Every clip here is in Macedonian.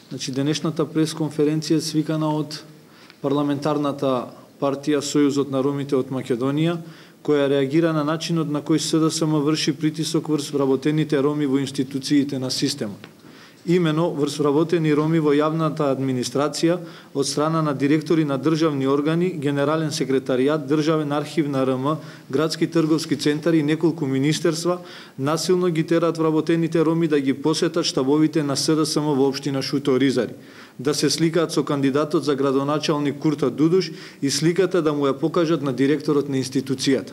Значи, денешната пресконференција свикана од парламентарната партија Сојузот на ромите од Македонија, која реагира на начинот на кој СДСМ врши притисок врз вработените роми во институциите на системот. Имено врз вработени роми во јавната администрација од страна на директори на државни органи, генерален секретаријат, државен архив на РМ, градски трговски центари и неколку министерства, насилно ги терат вработените роми да ги посетат штабовите на СДСМ во општина Шуто-Оризари, да се сликаат со кандидатот за градоначалник Курта Дудуш и сликата да му ја покажат на директорот на институцијата.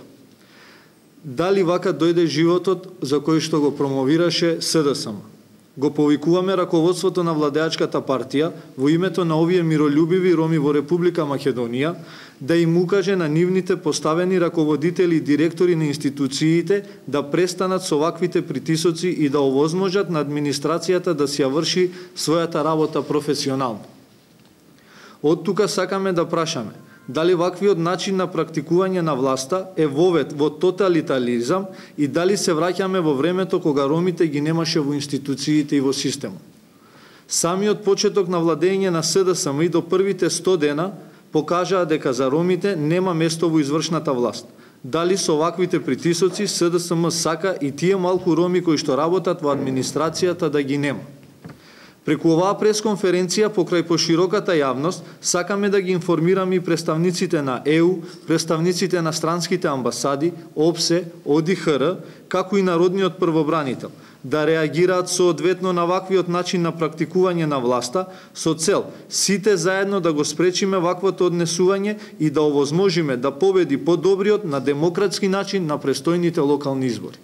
Дали вака дојде животот за кој што го промовираше СДСМ? Го повикуваме раководството на владеачката партија во името на овие миролюбиви роми во Република Македонија да им укаже на нивните поставени раководители и директори на институциите да престанат со ваквите притисоци и да овозможат на администрацијата да си ја врши својата работа професионално. Од тука сакаме да прашаме дали ваквиот начин на практикување на власта е вовет во тоталитаризам и дали се враќаме во времето кога ромите ги немаше во институциите и во системот. Самиот почеток на владење на СДСМ и до првите 100 дена покажаа дека за ромите нема место во извршната власт. Дали со ваквите притисоци СДСМ сака и тие малку роми кои што работат во администрацијата да ги нема. Преку оваа пресконференција покрај пошироката јавност сакаме да ги информираме и представниците на ЕУ, представниците на странските амбасади, ОПСЕ, ОДИХР, како и народниот првобранител, да реагираат соодветно на ваквиот начин на практикување на власта со цел сите заедно да го спречиме ваквото однесување и да овозможиме да победи подобриот на демократски начин на престојните локални избори.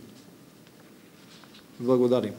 Благодарим.